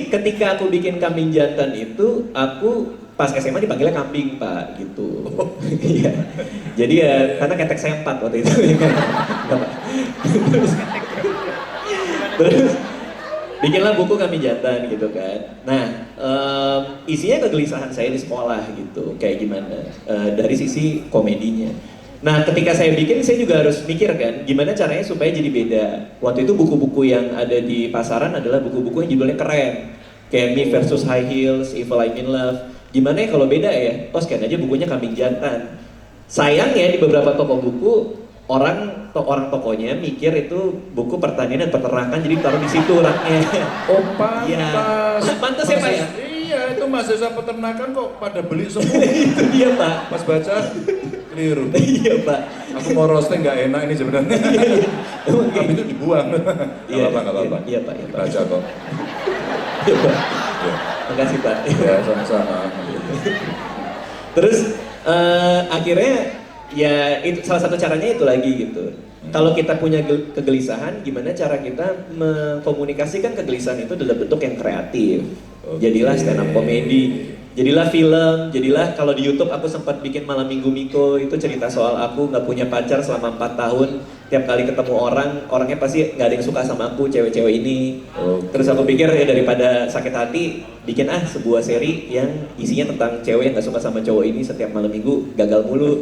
ketika aku bikin kambing jantan itu, aku pas SMA dipanggilnya kambing Pak, gitu. Iya. Jadi ya, karena ketek saya 4 waktu itu. Terus bikinlah buku kambing jantan gitu kan. Nah, isinya kegelisahan saya di sekolah gitu, kayak gimana dari sisi komedinya. Nah, ketika saya bikin, saya juga harus mikir kan, gimana caranya supaya jadi beda. Waktu itu buku-buku yang ada di pasaran adalah buku-buku yang judulnya keren. Kayak Me versus High Heels, If I'm in Love. Gimana ya kalau beda ya? Oh, sekian aja bukunya kambing jantan. Sayangnya di beberapa toko buku, orang tokonya mikir itu buku pertanian dan peternakan, jadi taruh di situ raknya. Oh, pantas. Ya. Pantas ya Pak ya? Iya, itu mahasiswa peternakan kok pada beli semua. Itu dia Pak. Pas baca, keliru. Iya Pak. Aku mau roasting nggak enak ini sebenarnya. Tapi itu dibuang. Iya, Nggak apa-apa. Iya Pak. Baca kok. Iya Pak. Ya. Makasih Pak. Ya, sama-sama. Terus akhirnya ya itu salah satu caranya itu lagi gitu. Kalau kita punya kegelisahan, gimana cara kita mengkomunikasikan kegelisahan itu dalam bentuk yang kreatif. Jadilah stand up comedy, jadilah film, jadilah kalau di YouTube aku sempat bikin Malam Minggu Miko, itu cerita soal aku nggak punya pacar selama 4 tahun. Tiap kali ketemu orangnya pasti nggak ada yang suka sama aku, cewek-cewek ini. Terus aku pikir ya daripada sakit hati, bikin sebuah seri yang isinya tentang cewek yang nggak suka sama cowok ini, setiap malam minggu gagal mulu.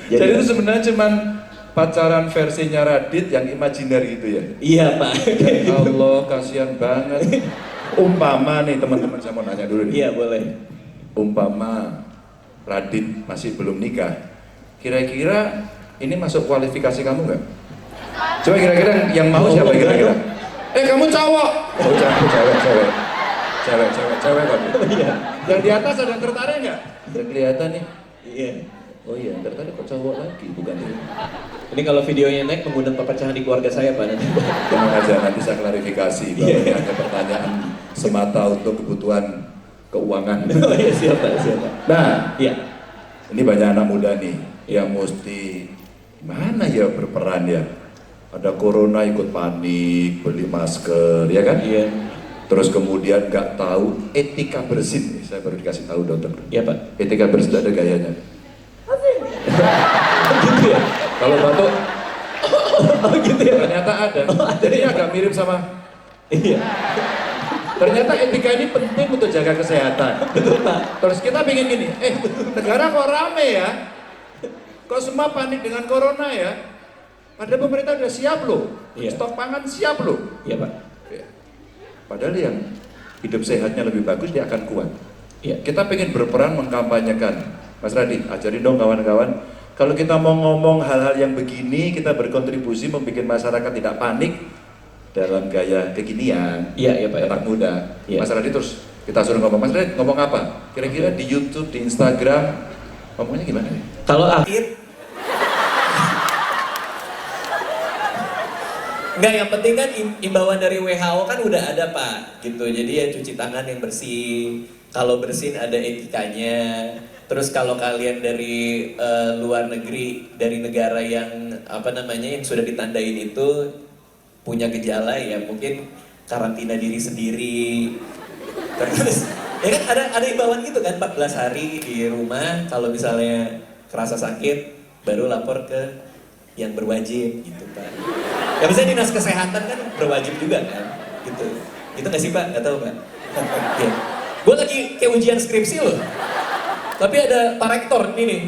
Jadi itu sebenarnya cuman pacaran versinya Radit yang imajiner gitu ya? Iya Pak. Ya Allah, kasihan banget. Umpama nih teman-teman, saya mau nanya dulu nih. Iya boleh. Umpama Radit masih belum nikah, kira-kira ini masuk kualifikasi kamu nggak? Coba kira-kira yang mau siapa kira-kira? Kamu cowok? Oh cewek kan? Iya. Yang di atas ada yang tertarik nggak? Udah kelihatan nih. Iya. Oh iya, tertarik kok cowok lagi, bukan ini. Ini kalau videonya naik mengundang perpecahan di keluarga saya Pak nanti. Tenang aja, nanti saya klarifikasi bahwa ini hanya pertanyaan semata untuk kebutuhan keuangan. Oh iya siap Pak, siap Pak. Nah, Iya. ini banyak anak muda nih yang mesti mana ya berperan ya. Ada corona ikut panik, beli masker, ya kan? Iya. Terus kemudian nggak tahu etika bersin. Nih, saya baru dikasih tahu dokter. Iya Pak. Etika bersin ada gayanya. Gitu ya? Kalau batuk, Oh gitu ya? ternyata ada. Jadi agak mirip sama. Iya. Ternyata etika ini penting untuk jaga kesehatan. Betul Pak. Terus kita pengen gini, negara kok rame ya? Kok semua panik dengan corona ya? Padahal pemerintah udah siap loh, Iya. stok pangan siap loh. Iya Pak. Ya. Padahal yang hidup sehatnya lebih bagus, dia akan kuat. Iya. Kita pengen berperan mengkampanyekan. Mas Radit, ajarin dong kawan-kawan. Kalau kita mau ngomong hal-hal yang begini, kita berkontribusi membuat masyarakat tidak panik dalam gaya kekinian. Iya Pak. Anak muda. Iya. Mas Radit terus kita suruh ngomong. Mas Radit ngomong apa? Kira-kira di YouTube, di Instagram, ngomongnya gimana nih? Kalau akhir Enggak, yang penting kan imbauan dari WHO kan udah ada Pak, gitu. Jadi ya cuci tangan yang bersih. Kalau bersin ada etikanya. Terus kalau kalian dari luar negeri, dari negara yang yang sudah ditandain itu punya gejala ya mungkin karantina diri sendiri. Terus ya kan ada imbauan gitu kan 14 hari di rumah, kalau misalnya kerasa sakit baru lapor ke yang berwajib gitu Pak. Ya misalnya dinas kesehatan kan berwajib juga kan gitu. Gitu nggak sih Pak? Nggak tahu Pak. Oke. Gue lagi kayak ujian skripsi loh. Tapi ada Pak Rektor ini nih,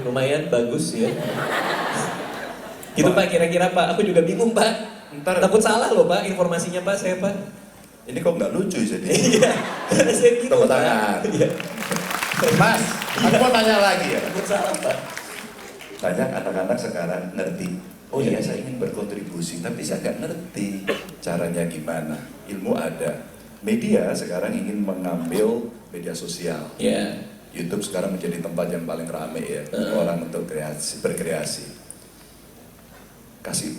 lumayan bagus ya. Gitu Pak kira-kira Pak, aku juga bingung Pak. Ntar Takut salah loh Pak informasinya Pak saya Pak. ini kok nggak lucu jadi? Iya, karena saya bingung Tepuk Pak. tangan. Iya. Mas, aku mau tanya lagi ya. Takut salah Pak. Banyak anak-anak sekarang ngerti. Oh iya, saya ingin berkontribusi, tapi saya nggak ngerti caranya gimana. Ilmu ada. Media sekarang ingin mengambil media sosial. Iya. YouTube sekarang menjadi tempat yang paling ramai ya, orang untuk berkreasi. Kasih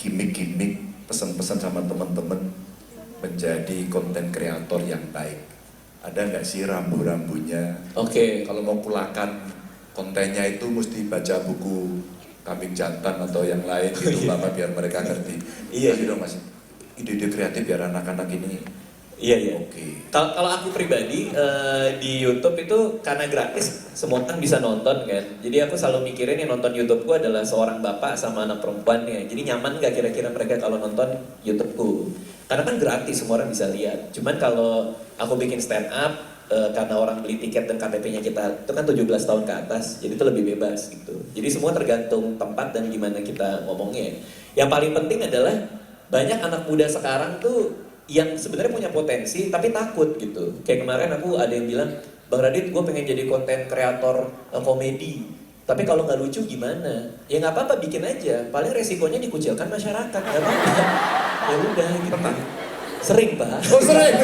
gimmick-gimmick, pesan-pesan sama teman-teman menjadi konten kreator yang baik. Ada nggak sih rambu-rambunya? Oke. Kalau mau kulakan kontennya itu mesti baca buku Kambing Jantan atau yang lain gitu, lama biar mereka ngerti. Iya. Kasih dong Mas, ide-ide kreatif biar anak-anak ini Iya iya. Oke. Kalau aku pribadi di YouTube itu karena gratis semua kan bisa nonton kan. Jadi aku selalu mikirin yang nonton YouTubeku adalah seorang bapak sama anak perempuannya. Jadi nyaman nggak kira-kira mereka kalau nonton YouTubeku? Karena kan gratis semua orang bisa lihat. Cuman kalau aku bikin stand up karena orang beli tiket dan KTP-nya kita itu kan 17 tahun ke atas, jadi itu lebih bebas gitu. Jadi semua tergantung tempat dan gimana kita ngomongnya. Yang paling penting adalah banyak anak muda sekarang tuh yang sebenarnya punya potensi tapi takut gitu. Kayak kemarin aku ada yang bilang, Bang Radit gue pengen jadi konten kreator komedi. Tapi kalau nggak lucu gimana? Ya nggak apa-apa bikin aja. Paling resikonya dikucilkan masyarakat. Nggak apa-apa. Ya udah gitu. Sering Pak. Oh sering.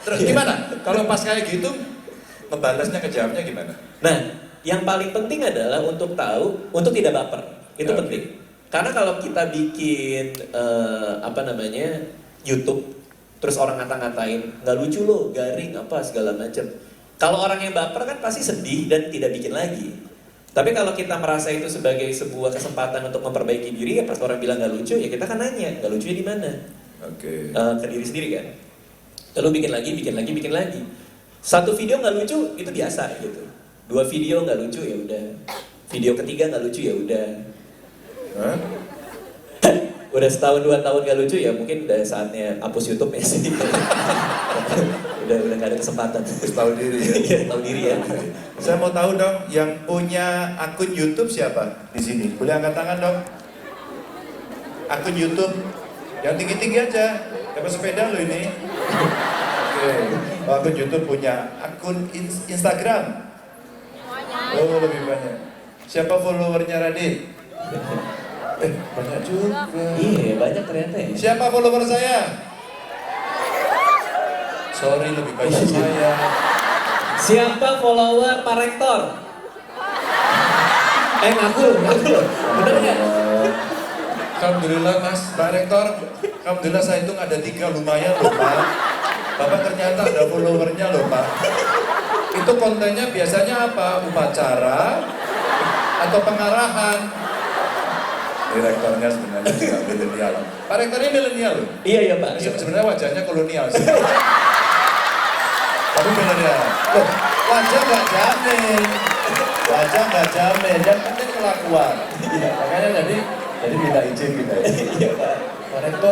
Terus gimana? Kalau pas kayak gitu, ngebalasnya kejawabnya gimana? Nah, yang paling penting adalah untuk tahu, untuk tidak baper. Itu Oke. penting. Karena kalau kita bikin YouTube, terus orang ngata-ngatain, nggak lucu loh, garing apa segala macem. Kalau orang yang baper kan pasti sedih dan tidak bikin lagi. Tapi kalau kita merasa itu sebagai sebuah kesempatan untuk memperbaiki diri, ya pas orang bilang nggak lucu, ya kita kan nanya, nggak lucunya di mana? Oke. Ke diri sendiri kan. Lalu bikin lagi. Satu video nggak lucu itu biasa gitu. 2 video nggak lucu ya udah. Video ketiga nggak lucu ya udah. Hah? Udah setahun 2 tahun nggak lucu ya mungkin udah saatnya hapus YouTube ya sih. udah nggak ada kesempatan. Terus tahu diri ya. Iya tahu diri ya. Saya mau tahu dong, yang punya akun YouTube siapa di sini? Boleh angkat tangan dong. Akun YouTube yang tinggi-tinggi aja. Dapat sepeda lo ini. Oke. Oh, akun YouTube punya. Akun Instagram. Oh lebih banyak. Siapa followernya Radit? Banyak juga. Iya banyak ternyata ya. Siapa follower saya? Sorry lebih banyak saya. Siapa follower Pak Rektor? Ngaku. Bener nggak? Alhamdulillah Mas, Pak Rektor. Alhamdulillah saya hitung ada 3, lumayan loh Pak. Bapak ternyata ada followernya loh Pak. Itu kontennya biasanya apa? Upacara atau pengarahan? Direktornya sebenarnya juga milenial. Pak Rektornya milenial loh. Iya Pak. Sebenarnya wajahnya kolonial sih. Tapi milenial. Loh, wajah nggak jamin. Wajah nggak jamin. Yang penting kelakuan. Makanya jadi minta izin kita. Iya Pak. Pak Rektor.